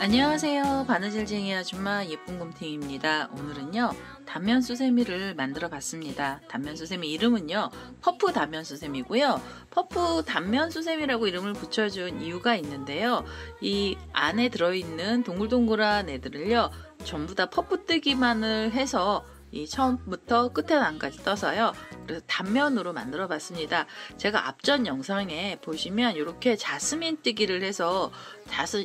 안녕하세요. 바느질쟁이 아줌마 예쁜곰탱이입니다. 오늘은요 단면수세미를 만들어 봤습니다. 단면수세미 이름은요 퍼프 단면수세미고요. 퍼프 단면수세미라고 이름을 붙여준 이유가 있는데요. 이 안에 들어있는 동글동글한 애들을요 전부 다 퍼프뜨기만을 해서 이 처음부터 끝에 안까지 떠서요. 그래서 단면으로 만들어 봤습니다. 제가 앞전 영상에 보시면 이렇게 자스민 뜨기를 해서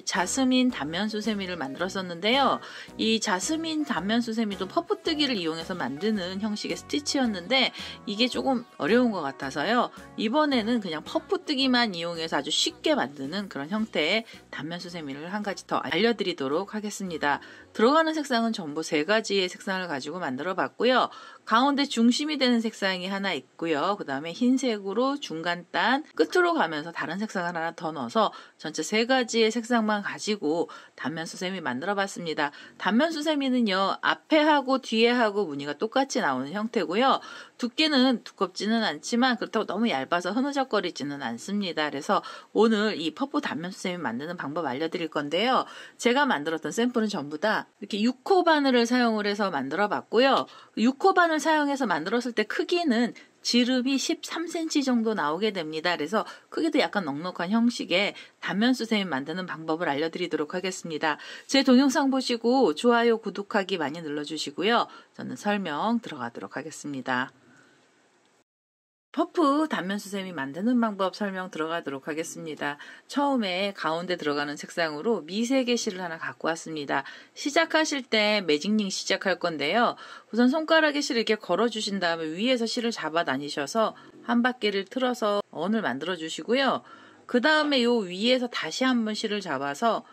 자스민 단면 수세미를 만들었었는데요. 이 자스민 단면 수세미도 퍼프 뜨기를 이용해서 만드는 형식의 스티치였는데 이게 조금 어려운 것 같아서요. 이번에는 그냥 퍼프 뜨기만 이용해서 아주 쉽게 만드는 그런 형태의 단면 수세미를 한 가지 더 알려드리도록 하겠습니다. 들어가는 색상은 전부 3가지의 색상을 가지고 만들어 봤고요. 가운데 중심이 되는 색상이 하나 있고요. 그 다음에 흰색으로 중간단 끝으로 가면서 다른 색상을 하나 더 넣어서 전체 3가지의 색상만 가지고 단면 수세미 만들어 봤습니다. 단면 수세미는요 앞에 하고 뒤에 하고 무늬가 똑같이 나오는 형태고요. 두께는 두껍지는 않지만 그렇다고 너무 얇아서 흐느적거리지는 않습니다. 그래서 오늘 이 퍼프 단면 수세미 만드는 방법 알려드릴 건데요. 제가 만들었던 샘플은 전부 다 이렇게 6호 바늘을 사용을 해서 만들어 봤고요. 6호 바늘 사용해서 만들었을 때 크기는 지름이 13cm 정도 나오게 됩니다. 그래서 크기도 약간 넉넉한 형식의 단면 수세미 만드는 방법을 알려드리도록 하겠습니다. 제 동영상 보시고 좋아요, 구독하기 많이 눌러주시고요. 저는 설명 들어가도록 하겠습니다. 퍼프 단면 수세미 만드는 방법 설명 들어가도록 하겠습니다. 처음에 가운데 들어가는 색상으로 미세개 실을 하나 갖고 왔습니다. 시작하실 때 매직링 시작할 건데요. 우선 손가락에 실을 이렇게 걸어 주신 다음에 위에서 실을 잡아 다니셔서 한 바퀴를 틀어서 원을 만들어 주시고요. 그 다음에 요 위에서 다시 한번 실을 잡아서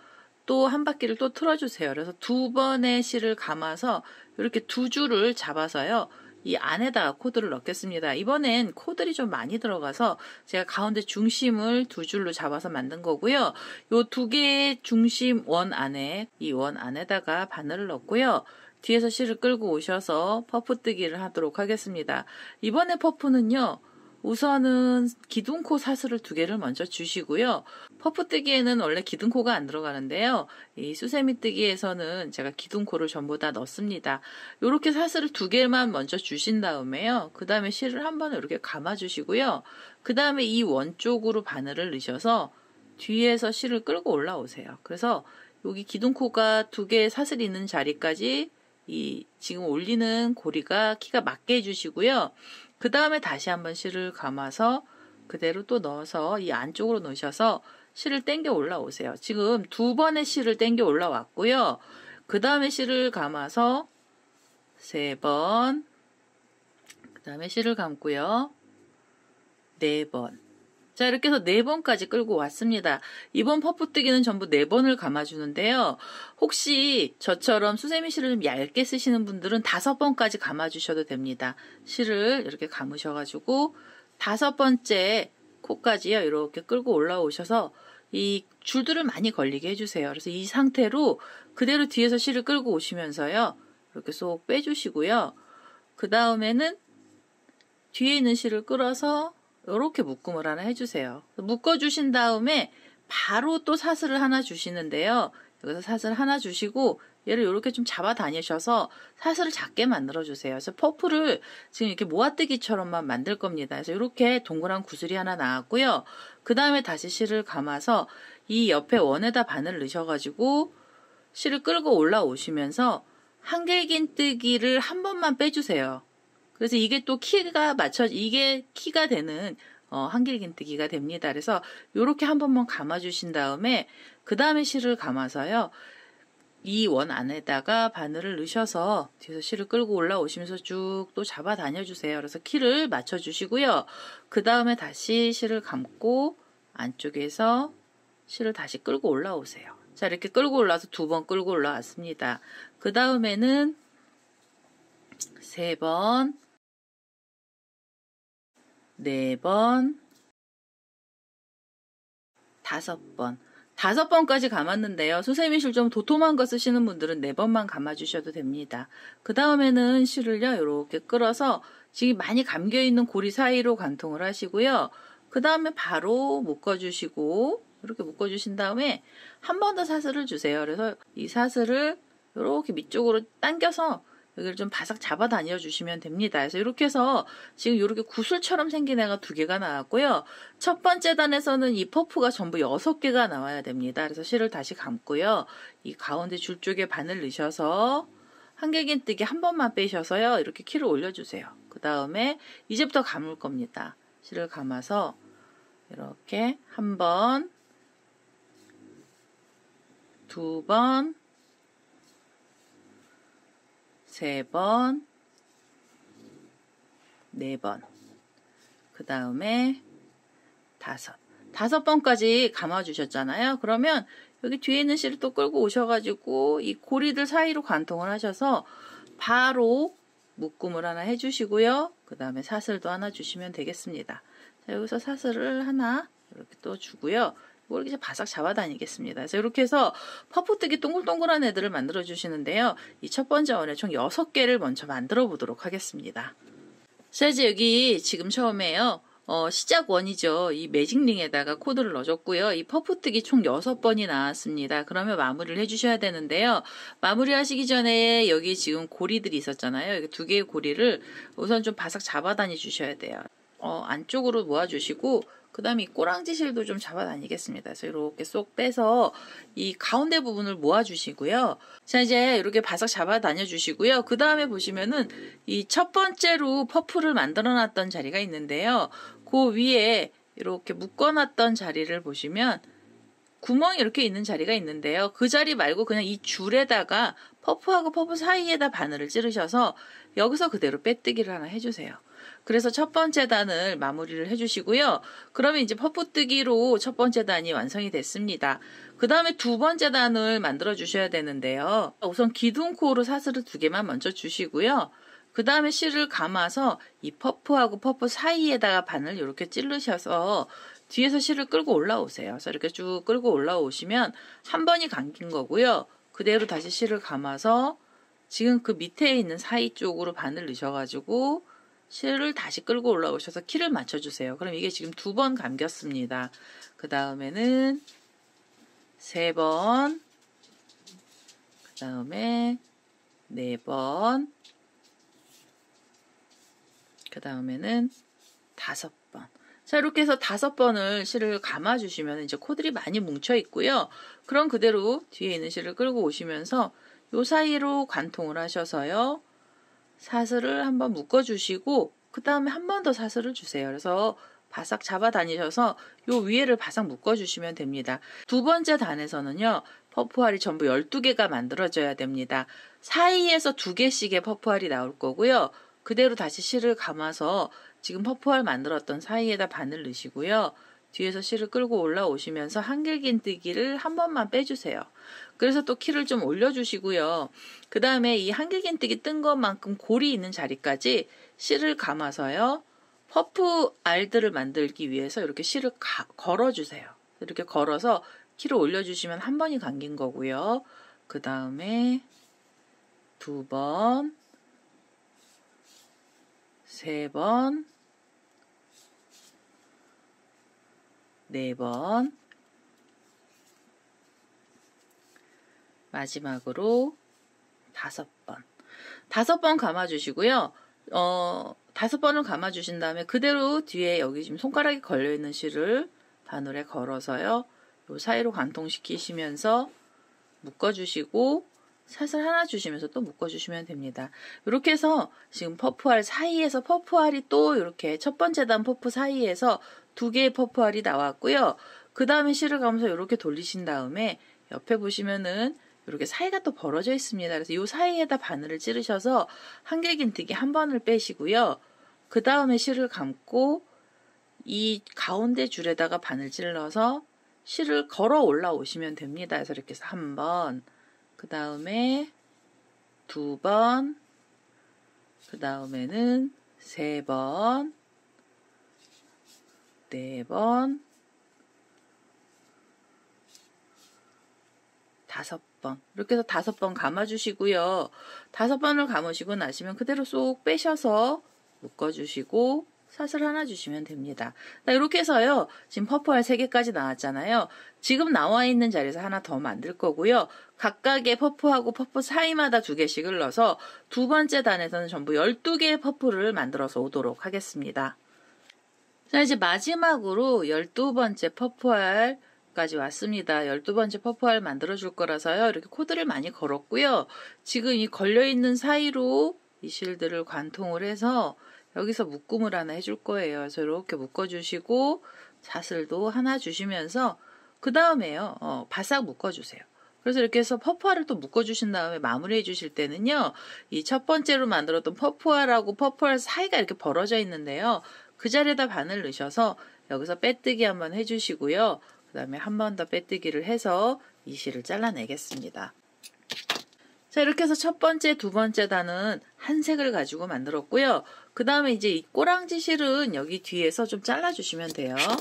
또 한 바퀴를 또 틀어 주세요. 그래서 2번의 실을 감아서 이렇게 2줄을 잡아서요. 이 안에다가 코드를 넣겠습니다. 이번엔 코들이 좀 많이 들어가서 제가 가운데 중심을 2줄로 잡아서 만든 거고요. 요 2개의 중심 원 안에 이 원 안에다가 바늘을 넣고요. 뒤에서 실을 끌고 오셔서 퍼프 뜨기를 하도록 하겠습니다. 이번에 퍼프는요. 우선은 기둥코 사슬을 2개를 먼저 주시고요. 퍼프 뜨기에는 원래 기둥코가 안 들어가는데요. 이 수세미 뜨기에서는 제가 기둥코를 전부 다 넣습니다. 이렇게 사슬을 2개만 먼저 주신 다음에요. 그 다음에 실을 한 번에 이렇게 감아 주시고요. 그 다음에 이 원 쪽으로 바늘을 넣으셔서 뒤에서 실을 끌고 올라오세요. 그래서 여기 기둥코가 2개의 사슬이 있는 자리까지 이 지금 올리는 고리가 키가 맞게 해주시고요. 그 다음에 다시 한번 실을 감아서 그대로 또 넣어서 이 안쪽으로 넣으셔서 실을 당겨 올라오세요. 지금 2번의 실을 당겨 올라왔고요. 그 다음에 실을 감아서 3번, 그 다음에 실을 감고요. 4번. 자, 이렇게 해서 4번까지 끌고 왔습니다. 이번 퍼프 뜨기는 전부 4번을 감아주는데요. 혹시 저처럼 수세미 실을 좀 얇게 쓰시는 분들은 5번까지 감아주셔도 됩니다. 실을 이렇게 감으셔가지고 5번째 코까지요. 이렇게 끌고 올라오셔서 이 줄들을 많이 걸리게 해주세요. 그래서 이 상태로 그대로 뒤에서 실을 끌고 오시면서요. 이렇게 쏙 빼주시고요. 그 다음에는 뒤에 있는 실을 끌어서 이렇게 묶음을 하나 해주세요. 묶어주신 다음에 바로 또 사슬을 하나 주시는데요. 여기서 사슬 하나 주시고 얘를 이렇게 좀 잡아 다니셔서 사슬을 작게 만들어주세요. 그래서 퍼프를 지금 이렇게 모아뜨기처럼만 만들 겁니다. 그래서 이렇게 동그란 구슬이 하나 나왔고요. 그 다음에 다시 실을 감아서 이 옆에 원에다 바늘을 넣으셔가지고 실을 끌고 올라오시면서 한길긴 뜨기를 한 번만 빼주세요. 그래서 이게 또 이게 키가 되는 한길긴뜨기가 됩니다. 그래서 이렇게 한 번만 감아주신 다음에 그 다음에 실을 감아서요. 이 원 안에다가 바늘을 넣으셔서 뒤에서 실을 끌고 올라오시면서 쭉 또 잡아 다녀주세요. 그래서 키를 맞춰주시고요. 그 다음에 다시 실을 감고 안쪽에서 실을 다시 끌고 올라오세요. 자, 이렇게 끌고 올라와서 2번 끌고 올라왔습니다. 그 다음에는 3번, 4번, 5번. 5번까지 감았는데요. 수세미 실 좀 도톰한 거 쓰시는 분들은 4번만 감아주셔도 됩니다. 그 다음에는 실을요, 이렇게 끌어서 지금 많이 감겨있는 고리 사이로 관통을 하시고요. 그 다음에 바로 묶어주시고, 이렇게 묶어주신 다음에 한 번 더 사슬을 주세요. 그래서 이 사슬을 이렇게 밑쪽으로 당겨서 여기를 좀 바싹 잡아 다녀 주시면 됩니다. 그래서 이렇게 해서 지금 이렇게 구슬처럼 생긴 애가 2개가 나왔고요. 첫 번째 단에서는 이 퍼프가 전부 6개가 나와야 됩니다. 그래서 실을 다시 감고요. 이 가운데 줄 쪽에 바늘 넣으셔서 한길긴뜨기 한 번만 빼셔서요. 이렇게 키를 올려주세요. 그 다음에 이제부터 감을 겁니다. 실을 감아서 이렇게 한 번, 2번, 3번, 4번, 그 다음에 5번까지 감아주셨잖아요. 그러면 여기 뒤에 있는 실을 또 끌고 오셔가지고 이 고리들 사이로 관통을 하셔서 바로 묶음을 하나 해주시고요. 그 다음에 사슬도 하나 주시면 되겠습니다. 자, 여기서 사슬을 하나 이렇게 또 주고요. 이걸 이제 바싹 잡아 다니겠습니다. 그래서 이렇게 해서 퍼프뜨기 동글동글한 애들을 만들어 주시는데요. 이 첫 번째 원에 총 6개를 먼저 만들어 보도록 하겠습니다. 자, 이제 여기 지금 처음에요. 시작 원이죠. 이 매직링에다가 코드를 넣어줬고요. 이 퍼프뜨기 총 6번이 나왔습니다. 그러면 마무리를 해주셔야 되는데요. 마무리 하시기 전에 여기 지금 고리들이 있었잖아요. 여기 2개의 고리를 우선 좀 바싹 잡아 다니 주셔야 돼요. 안쪽으로 모아주시고 그 다음에 이 꼬랑지 실도 좀 잡아 다니겠습니다. 그래서 이렇게 쏙 빼서 이 가운데 부분을 모아주시고요. 자, 이제 이렇게 바싹 잡아 다녀주시고요. 그 다음에 보시면은 이 첫 번째로 퍼프를 만들어 놨던 자리가 있는데요. 그 위에 이렇게 묶어놨던 자리를 보시면 구멍이 이렇게 있는 자리가 있는데요. 그 자리 말고 그냥 이 줄에다가 퍼프하고 퍼프 사이에다 바늘을 찌르셔서 여기서 그대로 빼뜨기를 하나 해주세요. 그래서 첫 번째 단을 마무리를 해주시고요. 그러면 이제 퍼프뜨기로 첫 번째 단이 완성이 됐습니다. 그 다음에 두 번째 단을 만들어 주셔야 되는데요. 우선 기둥코로 사슬을 2개만 먼저 주시고요. 그 다음에 실을 감아서 이 퍼프하고 퍼프 사이에다가 바늘 이렇게 찌르셔서 뒤에서 실을 끌고 올라오세요. 그래서 이렇게 쭉 끌고 올라오시면 한 번이 감긴 거고요. 그대로 다시 실을 감아서 지금 그 밑에 있는 사이 쪽으로 바늘 넣으셔가지고 실을 다시 끌고 올라오셔서 키를 맞춰주세요. 그럼 이게 지금 2번 감겼습니다. 그 다음에는 3번, 그 다음에 4번, 그 다음에는 5번. 자, 이렇게 해서 5번을 실을 감아주시면 이제 코들이 많이 뭉쳐 있고요. 그럼 그대로 뒤에 있는 실을 끌고 오시면서 요 사이로 관통을 하셔서요. 사슬을 한번 묶어주시고 그 다음에 한 번 더 사슬을 주세요. 그래서 바싹 잡아 다니셔서 요 위에를 바싹 묶어주시면 됩니다. 두 번째 단에서는요. 퍼프알이 전부 12개가 만들어져야 됩니다. 사이에서 2개씩의 퍼프알이 나올 거고요. 그대로 다시 실을 감아서 지금 퍼프알 만들었던 사이에다 바늘 넣으시고요. 뒤에서 실을 끌고 올라오시면서 한길긴뜨기를 한 번만 빼주세요. 그래서 또 키를 좀 올려주시고요. 그 다음에 이 한길긴뜨기 뜬 것만큼 골이 있는 자리까지 실을 감아서요. 퍼프 알들을 만들기 위해서 이렇게 실을 걸어주세요. 이렇게 걸어서 키를 올려주시면 한 번이 감긴 거고요. 그 다음에 2번, 3번, 4번, 마지막으로 5번. 5번 감아주시고요. 5번을 감아주신 다음에 그대로 뒤에 여기 지금 손가락이 걸려있는 실을 바늘에 걸어서요. 요 사이로 관통시키시면서 묶어주시고 사슬 하나 주시면서 또 묶어주시면 됩니다. 이렇게 해서 지금 퍼프알 사이에서 퍼프알이 또 이렇게 첫 번째 단 퍼프 사이에서 2개의 퍼프알이 나왔고요. 그 다음에 실을 감아서 이렇게 돌리신 다음에 옆에 보시면은 이렇게 사이가 또 벌어져 있습니다. 그래서 이 사이에다 바늘을 찌르셔서 한길긴뜨기 한 번을 빼시고요. 그 다음에 실을 감고 이 가운데 줄에다가 바늘 찔러서 실을 걸어 올라오시면 됩니다. 그래서 이렇게 해서 한 번, 그 다음에 2번, 그 다음에는 3번, 4번, 5번. 이렇게 해서 5번 감아주시고요. 5번을 감으시고 나시면 그대로 쏙 빼셔서 묶어주시고 사슬 하나 주시면 됩니다. 이렇게 해서요. 지금 퍼프알 3개까지 나왔잖아요. 지금 나와 있는 자리에서 하나 더 만들 거고요. 각각의 퍼프하고 퍼프 사이마다 2개씩을 넣어서 두 번째 단에서는 전부 12개의 퍼프를 만들어서 오도록 하겠습니다. 자, 이제 마지막으로 12번째 퍼프알까지 왔습니다. 12번째 퍼프알 만들어 줄 거라서요. 이렇게 코드를 많이 걸었고요. 지금 이 걸려있는 사이로 이 실들을 관통을 해서 여기서 묶음을 하나 해줄 거예요. 그래서 이렇게 묶어주시고 사슬도 하나 주시면서 그 다음에요. 바싹 묶어주세요. 그래서 이렇게 해서 퍼프알을 또 묶어주신 다음에 마무리해 주실 때는요. 이 첫 번째로 만들었던 퍼프알하고 퍼프알 사이가 이렇게 벌어져 있는데요. 그 자리에다 바늘 넣으셔서 여기서 빼뜨기 한번 해주시고요. 그 다음에 한 번 더 빼뜨기를 해서 이 실을 잘라내겠습니다. 자, 이렇게 해서 첫 번째, 두 번째 단은 한 색을 가지고 만들었고요. 그 다음에 이제 이 꼬랑지 실은 여기 뒤에서 좀 잘라주시면 돼요. 자,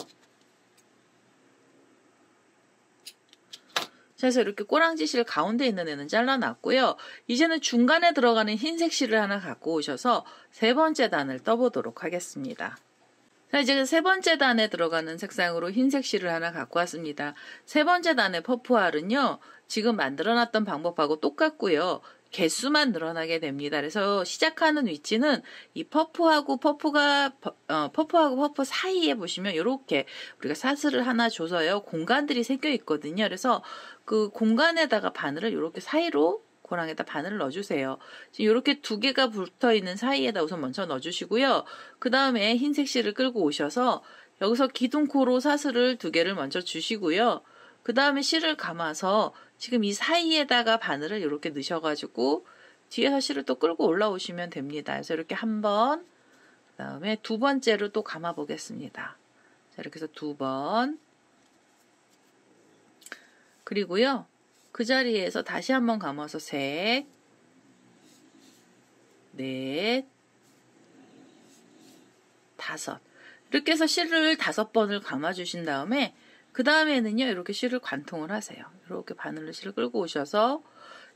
그래서 이렇게 꼬랑지 실 가운데 있는 애는 잘라놨고요. 이제는 중간에 들어가는 흰색 실을 하나 갖고 오셔서 세 번째 단을 떠보도록 하겠습니다. 자, 이제 세 번째 단에 들어가는 색상으로 흰색 실을 하나 갖고 왔습니다. 세 번째 단의 퍼프알은요, 지금 만들어놨던 방법하고 똑같고요. 개수만 늘어나게 됩니다. 그래서 시작하는 위치는 이 퍼프하고 퍼프 사이에 보시면 이렇게 우리가 사슬을 하나 줘서요. 공간들이 생겨 있거든요. 그래서 그 공간에다가 바늘을 이렇게 사이로 고랑에다 바늘을 넣어주세요. 지금 이렇게 2개가 붙어 있는 사이에다 우선 먼저 넣어주시고요. 그 다음에 흰색 실을 끌고 오셔서 여기서 기둥코로 사슬을 2개를 먼저 주시고요. 그 다음에 실을 감아서 지금 이 사이에다가 바늘을 이렇게 넣으셔가지고 뒤에서 실을 또 끌고 올라오시면 됩니다. 그래서 이렇게 한 번, 그 다음에 두 번째로 또 감아 보겠습니다. 자, 이렇게 해서 2번. 그리고요. 그 자리에서 다시 한번 감아서 셋, 넷, 5. 이렇게 해서 실을 5번을 감아주신 다음에 그 다음에는요, 이렇게 실을 관통을 하세요. 이렇게 바늘로 실을 끌고 오셔서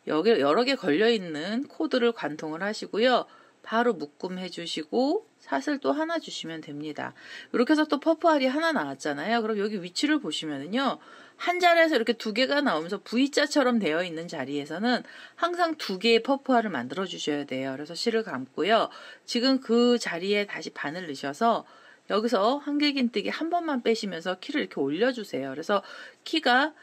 여기 여러 개 걸려있는 코드를 관통을 하시고요. 바로 묶음 해주시고 사슬 또 하나 주시면 됩니다. 이렇게 해서 또 퍼프알이 하나 나왔잖아요. 그럼 여기 위치를 보시면은요. 한 자리에서 이렇게 2개가 나오면서 V자처럼 되어 있는 자리에서는 항상 2개의 퍼프알을 만들어 주셔야 돼요. 그래서 실을 감고요. 지금 그 자리에 다시 바늘 넣으셔서 여기서 한길긴뜨기 한 번만 빼시면서 키를 이렇게 올려주세요. 그래서 키가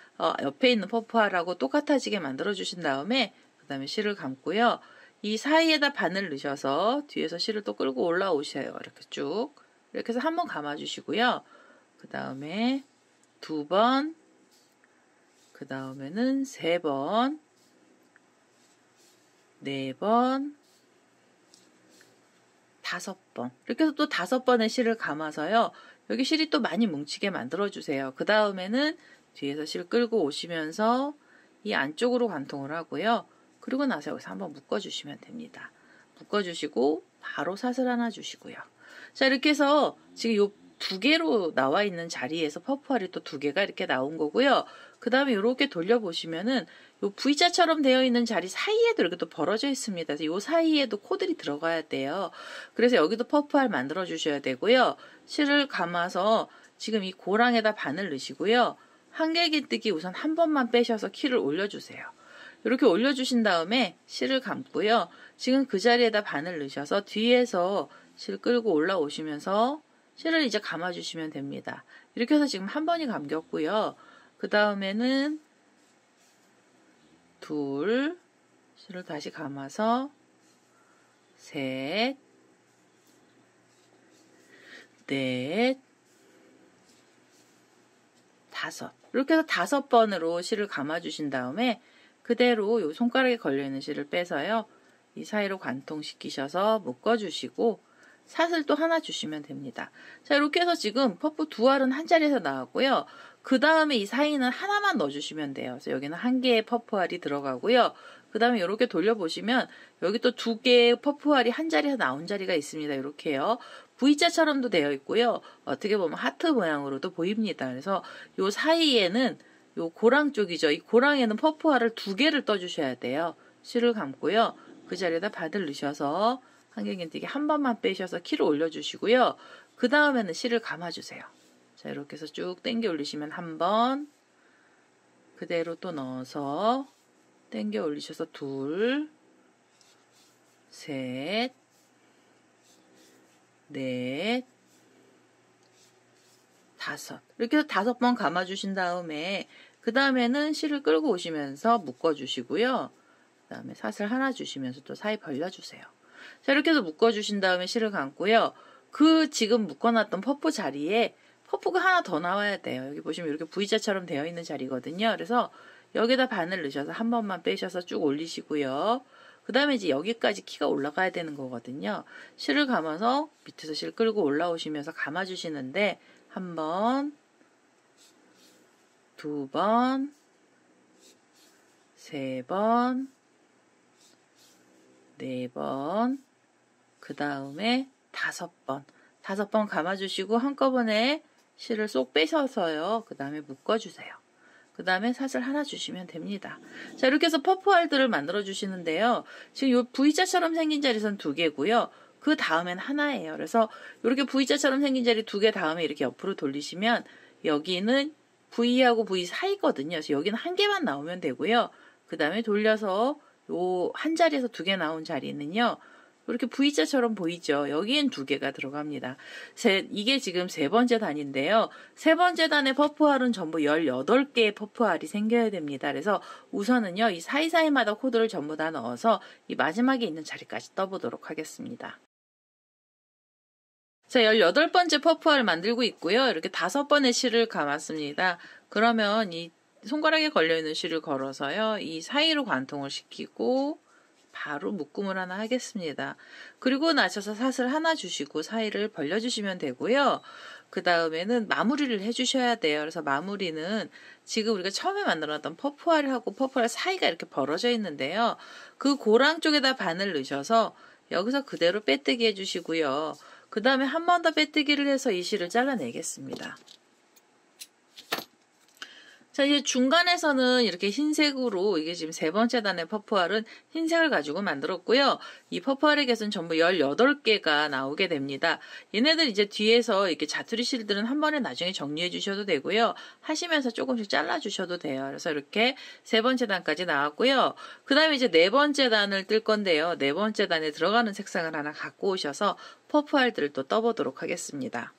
옆에 있는 퍼프알하고 똑같아지게 만들어 주신 다음에 그 다음에 실을 감고요. 이 사이에다 바늘 넣으셔서 뒤에서 실을 또 끌고 올라오셔요. 이렇게 쭉. 이렇게 해서 한 번 감아주시고요. 그 다음에 2번, 그 다음에는 3번, 4번, 5번. 이렇게 해서 또 5번의 실을 감아서요. 여기 실이 또 많이 뭉치게 만들어주세요. 그 다음에는 뒤에서 실 끌고 오시면서 이 안쪽으로 관통을 하고요. 그리고 나서 여기서 한번 묶어주시면 됩니다. 묶어주시고 바로 사슬 하나 주시고요. 자, 이렇게 해서 지금 요 2개로 나와 있는 자리에서 퍼프알이 또 2개가 이렇게 나온 거고요. 그 다음에 이렇게 돌려보시면은 요 V자처럼 되어 있는 자리 사이에도 이렇게 또 벌어져 있습니다. 그래서 요 사이에도 코들이 들어가야 돼요. 그래서 여기도 퍼프알 만들어 주셔야 되고요. 실을 감아서 지금 이 고랑에다 바늘 넣으시고요. 한길긴뜨기 우선 한 번만 빼셔서 키를 올려주세요. 이렇게 올려주신 다음에 실을 감고요. 지금 그 자리에다 바늘 넣으셔서 뒤에서 실 끌고 올라오시면서 실을 이제 감아주시면 됩니다. 이렇게 해서 지금 한 번이 감겼고요. 그 다음에는 둘, 실을 다시 감아서 셋, 넷, 5. 이렇게 해서 5번으로 실을 감아주신 다음에 그대로 요 손가락에 걸려있는 실을 빼서요. 이 사이로 관통시키셔서 묶어주시고 사슬 또 하나 주시면 됩니다. 자, 이렇게 해서 지금 퍼프 2알은 한 자리에서 나왔고요. 그 다음에 이 사이는 하나만 넣어주시면 돼요. 그래서 여기는 1개의 퍼프알이 들어가고요. 그 다음에 이렇게 돌려보시면 여기 또 2개의 퍼프알이 한 자리에서 나온 자리가 있습니다. 이렇게요. V자처럼도 되어 있고요. 어떻게 보면 하트 모양으로도 보입니다. 그래서 요 사이에는 요 고랑 쪽이죠. 이 고랑에는 퍼프알을 2개를 떠주셔야 돼요. 실을 감고요. 그 자리에다 바늘 넣으셔서 한길긴뜨기 한 번만 빼셔서 키를 올려주시고요. 그 다음에는 실을 감아주세요. 자, 이렇게 해서 쭉 당겨 올리시면 한 번, 그대로 또 넣어서 당겨 올리셔서 둘, 셋, 넷, 다섯. 이렇게 해서 5번 감아주신 다음에 그 다음에는 실을 끌고 오시면서 묶어주시고요. 그 다음에 사슬 하나 주시면서 또 사이 벌려주세요. 자, 이렇게 해서 묶어주신 다음에 실을 감고요. 그 지금 묶어놨던 퍼프 자리에 퍼프가 하나 더 나와야 돼요. 여기 보시면 이렇게 V자처럼 되어 있는 자리거든요. 그래서 여기다 바늘 넣으셔서 한 번만 빼셔서 쭉 올리시고요. 그 다음에 이제 여기까지 키가 올라가야 되는 거거든요. 실을 감아서 밑에서 실 끌고 올라오시면서 감아주시는데 한 번, 2번, 3번, 4번, 그 다음에 5번. 5번 감아주시고 한꺼번에 실을 쏙 빼셔서요. 그 다음에 묶어주세요. 그 다음에 사슬 하나 주시면 됩니다. 자, 이렇게 해서 퍼프알들을 만들어 주시는데요. 지금 요 V자처럼 생긴 자리선 2개고요. 그 다음엔 하나예요. 그래서 이렇게 V자처럼 생긴 자리 2개 다음에 이렇게 옆으로 돌리시면 여기는 V하고 V 사이거든요. 그래서 여기는 1개만 나오면 되고요. 그 다음에 돌려서 요 한 자리에서 2개 나온 자리는요. 이렇게 V자처럼 보이죠? 여기엔 2개가 들어갑니다. 이게 지금 3번째 단인데요. 3번째 단의 퍼프알은 전부 18개의 퍼프알이 생겨야 됩니다. 그래서 우선은요, 이 사이사이마다 코드를 전부 다 넣어서 이 마지막에 있는 자리까지 떠보도록 하겠습니다. 자, 18번째 퍼프알 만들고 있고요. 이렇게 5번의 실을 감았습니다. 그러면 이 손가락에 걸려있는 실을 걸어서요. 이 사이로 관통을 시키고 바로 묶음을 하나 하겠습니다. 그리고 나셔서 사슬 하나 주시고 사이를 벌려주시면 되고요. 그 다음에는 마무리를 해주셔야 돼요. 그래서 마무리는 지금 우리가 처음에 만들어놨던 퍼프알하고 퍼프알 사이가 이렇게 벌어져 있는데요. 그 고랑 쪽에다 바늘 넣으셔서 여기서 그대로 빼뜨기 해주시고요. 그 다음에 한 번 더 빼뜨기를 해서 이 실을 잘라내겠습니다. 자, 이제 중간에서는 이렇게 흰색으로, 이게 지금 3번째 단의 퍼프알은 흰색을 가지고 만들었고요. 이 퍼프알의 개수는 전부 18개가 나오게 됩니다. 얘네들 이제 뒤에서 이렇게 자투리 실들은 한 번에 나중에 정리해 주셔도 되고요. 하시면서 조금씩 잘라 주셔도 돼요. 그래서 이렇게 3번째 단까지 나왔고요. 그 다음에 이제 4번째 단을 뜰 건데요. 4번째 단에 들어가는 색상을 하나 갖고 오셔서 퍼프알들을 또 떠보도록 하겠습니다.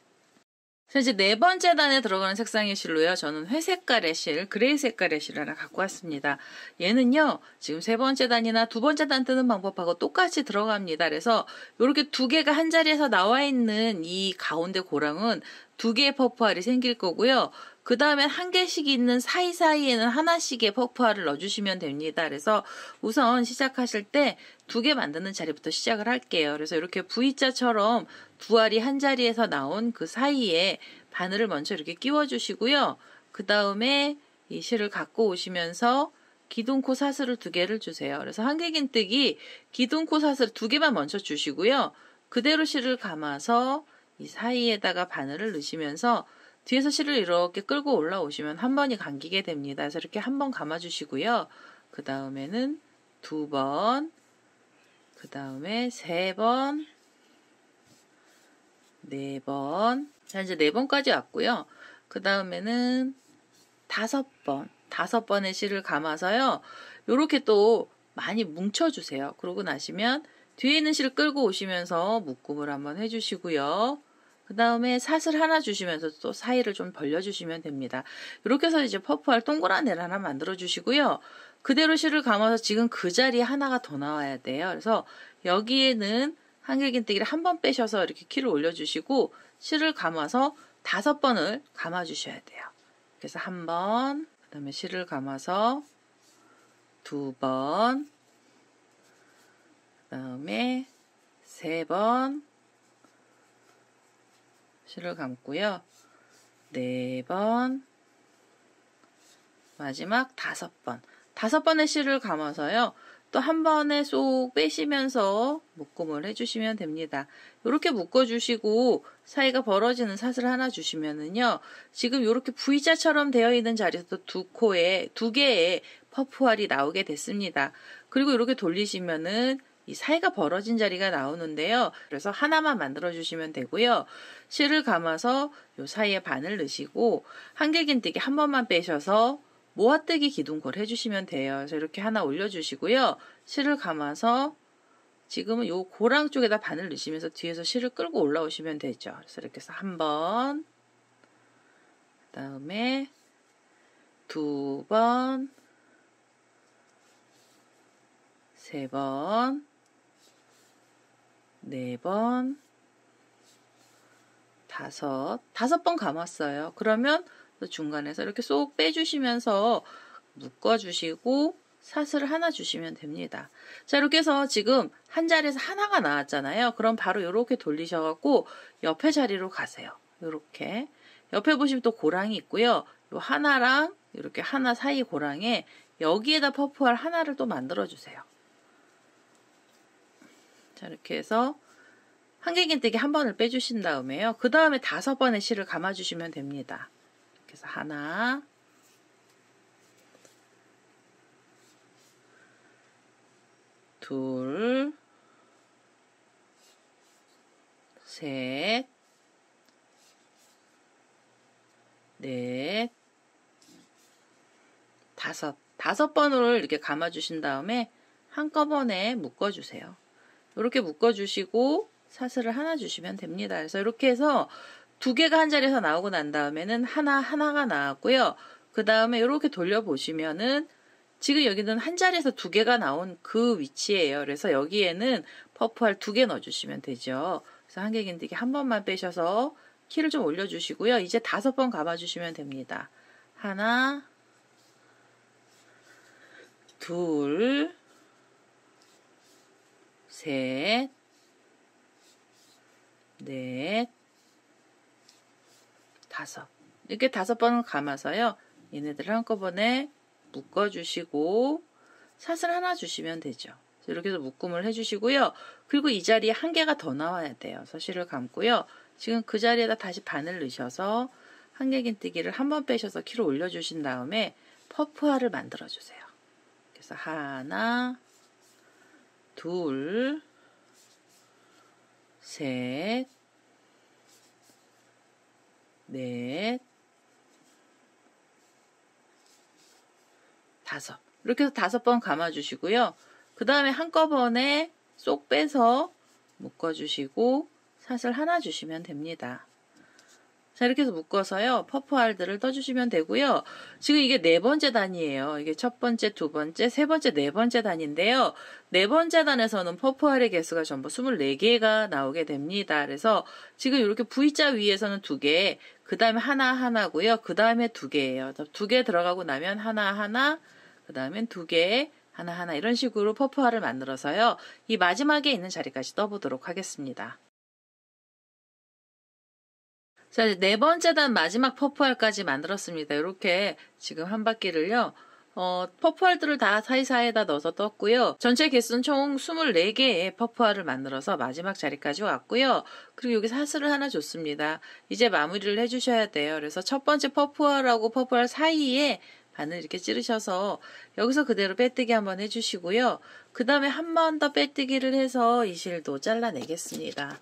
자, 이제 4번째 단에 들어가는 색상의 실로요. 저는 회색깔의 실, 그레이 색깔의 실을 하나 갖고 왔습니다. 얘는요, 지금 3번째 단이나 2번째 단 뜨는 방법하고 똑같이 들어갑니다. 그래서 이렇게 2개가 한 자리에서 나와 있는 이 가운데 고랑은 2개의 퍼프알이 생길 거고요. 그 다음에 1개씩 있는 사이사이에는 하나씩의 퍼프알을 넣어주시면 됩니다. 그래서 우선 시작하실 때 2개 만드는 자리부터 시작을 할게요. 그래서 이렇게 V자처럼 2알이 한 자리에서 나온 그 사이에 바늘을 먼저 이렇게 끼워주시고요. 그 다음에 이 실을 갖고 오시면서 기둥코 사슬을 2개를 주세요. 그래서 한길긴뜨기 기둥코 사슬 2개만 먼저 주시고요. 그대로 실을 감아서 이 사이에다가 바늘을 넣으시면서 뒤에서 실을 이렇게 끌고 올라오시면 한 번이 감기게 됩니다. 그래서 이렇게 한 번 감아주시고요. 그 다음에는 2번, 그 다음에 3번, 4번. 자, 이제 4번까지 왔고요. 그 다음에는 5번, 5번의 실을 감아서요. 요렇게 또 많이 뭉쳐주세요. 그러고 나시면 뒤에 있는 실을 끌고 오시면서 묶음을 한번 해주시고요. 그 다음에 사슬 하나 주시면서 또 사이를 좀 벌려주시면 됩니다. 이렇게 해서 이제 퍼프알 동그란 애를 하나 만들어 주시고요. 그대로 실을 감아서 지금 그 자리에 하나가 더 나와야 돼요. 그래서 여기에는 한길긴뜨기를 한 번 빼셔서 이렇게 키를 올려주시고 실을 감아서 5번을 감아 주셔야 돼요. 그래서 한 번, 그 다음에 실을 감아서 2번, 그 다음에 3번, 실을 감고요. 4번, 마지막 5번. 5번의 실을 감아서요. 또 한 번에 쏙 빼시면서 묶음을 해주시면 됩니다. 이렇게 묶어주시고 사이가 벌어지는 사슬 하나 주시면은요, 지금 이렇게 V자처럼 되어 있는 자리에서 두 개의 퍼프알이 나오게 됐습니다. 그리고 이렇게 돌리시면은 이 사이가 벌어진 자리가 나오는데요. 그래서 하나만 만들어 주시면 되고요. 실을 감아서 이 사이에 바늘 넣으시고 한길긴뜨기 한 번만 빼셔서 모아뜨기 기둥골 해주시면 돼요. 그래서 이렇게 하나 올려주시고요. 실을 감아서 지금은 요 고랑 쪽에다 바늘 넣으시면서 뒤에서 실을 끌고 올라오시면 되죠. 그래서 이렇게 해서 한 번, 그 다음에 두 번, 세 번, 네 번, 다섯 번 감았어요. 그러면 중간에서 이렇게 쏙 빼주시면서 묶어주시고 사슬을 하나 주시면 됩니다. 자, 이렇게 해서 지금 한 자리에서 하나가 나왔잖아요. 그럼 바로 이렇게 돌리셔갖고 옆에 자리로 가세요. 이렇게 옆에 보시면 또 고랑이 있고요. 요 하나랑 이렇게 하나 사이 고랑에 여기에다 퍼프알 하나를 또 만들어 주세요. 자, 이렇게 해서 한길긴뜨기 한 번을 빼주신 다음에요. 그 다음에 5번의 실을 감아주시면 됩니다. 이렇게 해서 하나, 둘, 셋, 넷, 다섯 번을 이렇게 감아주신 다음에 한꺼번에 묶어주세요. 이렇게 묶어주시고 사슬을 하나 주시면 됩니다. 그래서 이렇게 해서 두 개가 한 자리에서 나오고 난 다음에는 하나가 나왔고요. 그 다음에 이렇게 돌려보시면은 지금 여기는 한 자리에서 두 개가 나온 그 위치예요. 그래서 여기에는 퍼프알 2개 넣어주시면 되죠. 그래서 한길긴뜨기 한 번만 빼셔서 키를 좀 올려주시고요. 이제 5번 감아주시면 됩니다. 하나, 둘, 셋, 넷, 다섯. 이렇게 5번을 감아서요. 얘네들을 한꺼번에 묶어주시고 사슬 하나 주시면 되죠. 이렇게 해서 묶음을 해주시고요. 그리고 이 자리에 한 개가 더 나와야 돼요. 그래서 실을 감고요. 지금 그 자리에다 다시 바늘 넣으셔서 한길긴뜨기를 한 번 빼셔서 키를 올려주신 다음에 퍼프알을 만들어주세요. 그래서 하나, 둘, 셋, 넷, 다섯. 이렇게 해서 5번 감아주시고요. 그 다음에 한꺼번에 쏙 빼서 묶어주시고 사슬 하나 주시면 됩니다. 자, 이렇게 해서 묶어서요. 퍼프알들을 떠주시면 되고요. 지금 이게 4번째 단이에요. 이게 첫 번째, 두 번째, 세 번째, 4번째 단인데요. 4번째 단에서는 퍼프알의 개수가 전부 24개가 나오게 됩니다. 그래서 지금 이렇게 V자 위에서는 2개, 그 다음에 하나고요. 그 다음에 2개예요. 2개 들어가고 나면 하나, 그 다음엔 2개, 하나 이런 식으로 퍼프알을 만들어서요. 이 마지막에 있는 자리까지 떠보도록 하겠습니다. 자, 이제 4번째 단 마지막 퍼프알까지 만들었습니다. 이렇게 지금 한 바퀴를요. 퍼프알들을 다 사이사이에다 넣어서 떴고요. 전체 개수는 총 24개의 퍼프알을 만들어서 마지막 자리까지 왔고요. 그리고 여기 사슬을 하나 줬습니다. 이제 마무리를 해주셔야 돼요. 그래서 첫 번째 퍼프알하고 퍼프알 사이에 바늘 이렇게 찌르셔서 여기서 그대로 빼뜨기 한번 해주시고요. 그 다음에 한 번 더 빼뜨기를 해서 이 실도 잘라내겠습니다.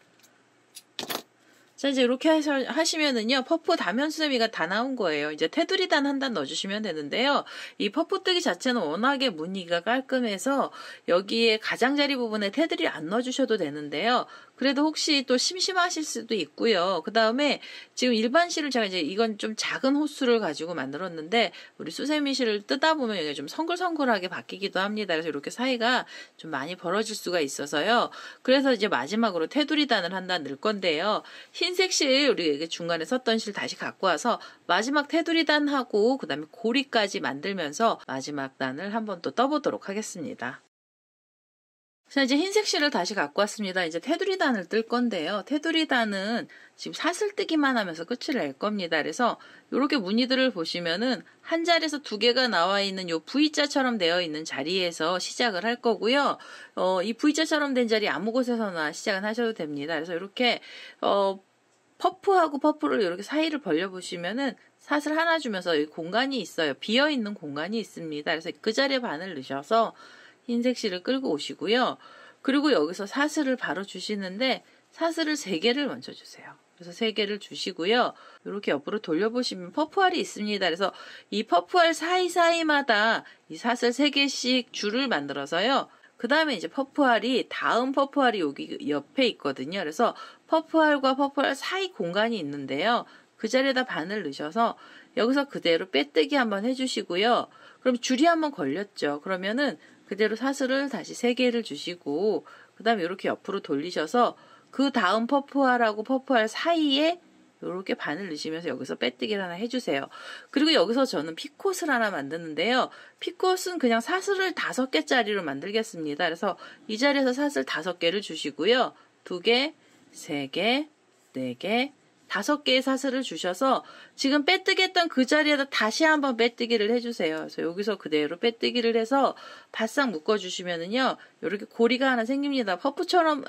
자, 이제 이렇게 하시면은요, 퍼프 다면수세미가 다 나온 거예요. 이제 테두리 단 한 단 넣어주시면 되는데요. 이 퍼프 뜨기 자체는 워낙에 무늬가 깔끔해서 여기에 가장자리 부분에 테두리 안 넣어주셔도 되는데요. 그래도 혹시 또 심심하실 수도 있고요. 그 다음에 지금 일반 실을 제가 이제 이건 좀 작은 호수를 가지고 만들었는데 우리 수세미 실을 뜨다 보면 이게 좀 성글성글하게 바뀌기도 합니다. 그래서 이렇게 사이가 좀 많이 벌어질 수가 있어서요. 그래서 이제 마지막으로 테두리 단을 한 단 넣을 건데요. 흰색 실 우리 중간에 썼던 실 다시 갖고 와서 마지막 테두리 단하고 그 다음에 고리까지 만들면서 마지막 단을 한번 또 떠보도록 하겠습니다. 자, 이제 흰색 실을 다시 갖고 왔습니다. 이제 테두리단을 뜰 건데요. 테두리단은 지금 사슬 뜨기만 하면서 끝을 낼 겁니다. 그래서 이렇게 무늬들을 보시면은 한 자리에서 두 개가 나와 있는 요 V자처럼 되어 있는 자리에서 시작을 할 거고요. 이 V자처럼 된 자리 아무 곳에서나 시작은 하셔도 됩니다. 그래서 이렇게 퍼프하고 퍼프를 이렇게 사이를 벌려 보시면은 사슬 하나 주면서 여기 공간이 있어요. 비어 있는 공간이 있습니다. 그래서 그 자리에 바늘 넣으셔서 흰색 실을 끌고 오시고요. 그리고 여기서 사슬을 바로 주시는데 사슬을 3개를 먼저 주세요. 그래서 3개를 주시고요. 이렇게 옆으로 돌려보시면 퍼프알이 있습니다. 그래서 이 퍼프알 사이사이마다 이 사슬 3개씩 줄을 만들어서요. 그 다음에 이제 퍼프알이 다음 퍼프알이 여기 옆에 있거든요. 그래서 퍼프알과 퍼프알 사이 공간이 있는데요. 그 자리에다 바늘 넣으셔서 여기서 그대로 빼뜨기 한번 해주시고요. 그럼 줄이 한번 걸렸죠. 그러면은 그대로 사슬을 다시 3개를 주시고 그 다음에 이렇게 옆으로 돌리셔서 그 다음 퍼프알하고 퍼프알 사이에 이렇게 바늘 넣으시면서 여기서 빼뜨기를 하나 해주세요. 그리고 여기서 저는 피콧을 하나 만드는데요. 피콧은 그냥 사슬을 5개짜리로 만들겠습니다. 그래서 이 자리에서 사슬 5개를 주시고요. 2개, 3개, 4개, 5개의 사슬을 주셔서 지금 빼뜨기 했던 그 자리에다 다시 한번 빼뜨기를 해주세요. 그래서 여기서 그대로 빼뜨기를 해서 바싹 묶어주시면은요, 이렇게 고리가 하나 생깁니다. 퍼프처럼,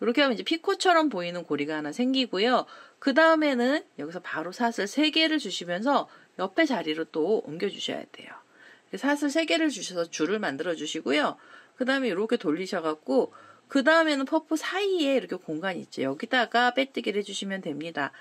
이렇게 하면 이제 피코처럼 보이는 고리가 하나 생기고요. 그 다음에는 여기서 바로 사슬 3개를 주시면서 옆에 자리로 또 옮겨주셔야 돼요. 사슬 3개를 주셔서 줄을 만들어 주시고요. 그 다음에 이렇게 돌리셔갖고, 그 다음에는 퍼프 사이에 이렇게 공간이 있죠. 여기다가 빼뜨기를 해주시면 됩니다.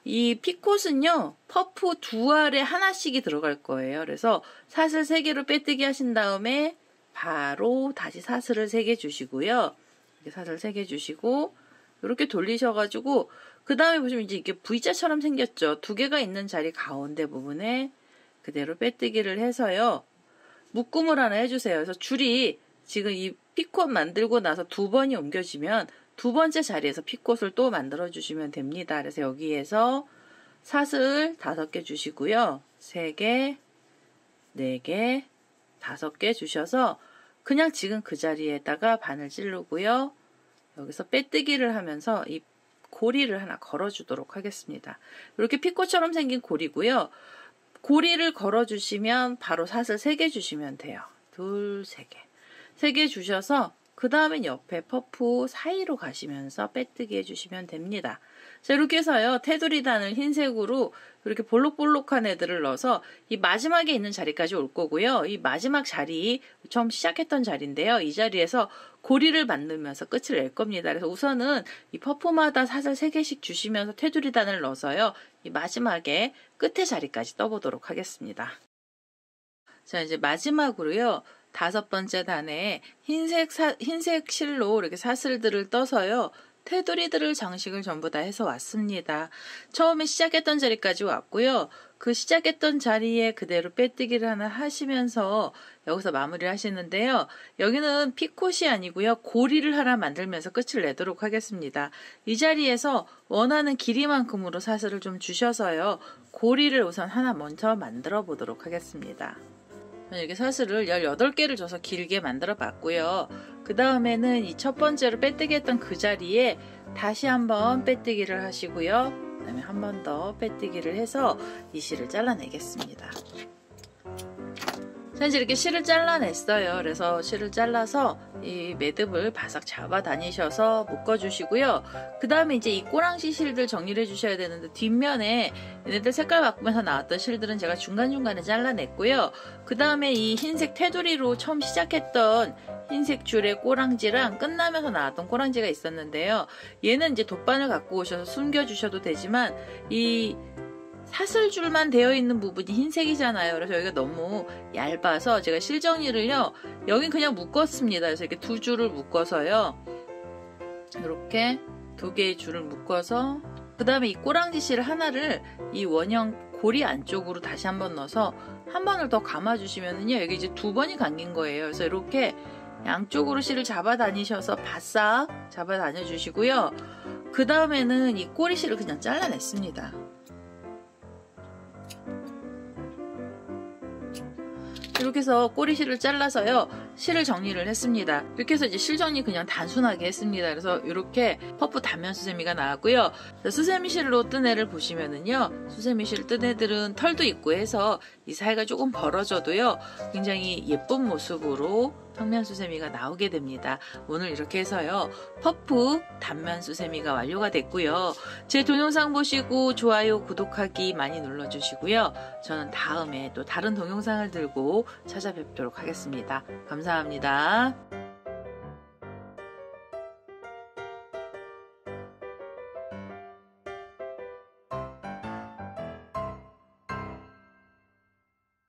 이 피콧은요, 퍼프 2알에 하나씩이 들어갈 거예요. 그래서 사슬 3개로 빼뜨기 하신 다음에 바로 다시 사슬을 3개 주시고요. 이렇게 사슬 3개 주시고, 이렇게 돌리셔가지고, 그 다음에 보시면 이제 이게 V자처럼 생겼죠. 2개가 있는 자리 가운데 부분에 그대로 빼뜨기를 해서요. 묶음을 하나 해주세요. 그래서 줄이 지금 이 피콧 만들고 나서 2번이 옮겨지면 2번째 자리에서 피콧을 또 만들어 주시면 됩니다. 그래서 여기에서 사슬 5개 주시고요. 3개, 4개, 5개 주셔서 그냥 지금 그 자리에다가 바늘 찌르고요. 여기서 빼뜨기를 하면서 이 고리를 하나 걸어주도록 하겠습니다. 이렇게 피콧처럼 생긴 고리고요. 고리를 걸어주시면 바로 사슬 3개 주시면 돼요. 2, 3개. 3개 주셔서 그 다음엔 옆에 퍼프 사이로 가시면서 빼뜨기 해주시면 됩니다. 자, 이렇게 해서요. 테두리단을 흰색으로 이렇게 볼록볼록한 애들을 넣어서 이 마지막에 있는 자리까지 올 거고요. 이 마지막 자리, 처음 시작했던 자리인데요. 이 자리에서 고리를 만들면서 끝을 낼 겁니다. 그래서 우선은 이 퍼프마다 사슬 3개씩 주시면서 테두리단을 넣어서요. 이 마지막에 끝에 자리까지 떠보도록 하겠습니다. 자, 이제 마지막으로요. 5번째 단에 흰색 실로 이렇게 사슬들을 떠서요. 테두리들을 장식을 전부 다 해서 왔습니다. 처음에 시작했던 자리까지 왔고요. 그 시작했던 자리에 그대로 빼뜨기를 하나 하시면서 여기서 마무리를 하시는데요. 여기는 피콧이 아니고요. 고리를 하나 만들면서 끝을 내도록 하겠습니다. 이 자리에서 원하는 길이만큼으로 사슬을 좀 주셔서요. 고리를 우선 하나 먼저 만들어 보도록 하겠습니다. 이렇게 사슬을 18개를 줘서 길게 만들어 봤고요. 그 다음에는 이 첫 번째로 빼뜨기 했던 그 자리에 다시 한번 빼뜨기를 하시고요. 그 다음에 한 번 더 빼뜨기를 해서 이 실을 잘라내겠습니다. 자, 이제 이렇게 실을 잘라냈어요. 그래서 실을 잘라서 이 매듭을 바싹 잡아 다니셔서 묶어주시고요. 그 다음에 이제 이 꼬랑지 실들 정리를 해주셔야 되는데 뒷면에 얘네들 색깔 바꾸면서 나왔던 실들은 제가 중간중간에 잘라냈고요. 그 다음에 이 흰색 테두리로 처음 시작했던 흰색 줄의 꼬랑지랑 끝나면서 나왔던 꼬랑지가 있었는데요. 얘는 이제 돗바늘 갖고 오셔서 숨겨주셔도 되지만 이 사슬줄만 되어 있는 부분이 흰색이잖아요. 그래서 여기가 너무 얇아서 제가 실 정리를요. 여긴 그냥 묶었습니다. 그래서 이렇게 2줄을 묶어서요. 이렇게 2개의 줄을 묶어서 그 다음에 이 꼬랑지 실 하나를 이 원형 고리 안쪽으로 다시 한번 넣어서 한 번을 더 감아주시면은요. 여기 이제 2번이 감긴 거예요. 그래서 이렇게 양쪽으로 실을 잡아 다니셔서 바싹 잡아 다녀 주시고요. 그 다음에는 이 꼬리 실을 그냥 잘라냈습니다. 이렇게 해서 꼬리실을 잘라서요, 실을 정리를 했습니다. 이렇게 해서 이제 실 정리 그냥 단순하게 했습니다. 그래서 이렇게 퍼프 단면 수세미가 나왔고요. 수세미 실로 뜬 애를 보시면은요, 수세미 실 뜬 애들은 털도 있고 해서 이 사이가 조금 벌어져도요, 굉장히 예쁜 모습으로 평면 수세미가 나오게 됩니다. 오늘 이렇게 해서요, 퍼프 단면 수세미가 완료가 됐고요. 제 동영상 보시고 좋아요, 구독하기 많이 눌러주시고요. 저는 다음에 또 다른 동영상을 들고 찾아뵙도록 하겠습니다. 감사합니다.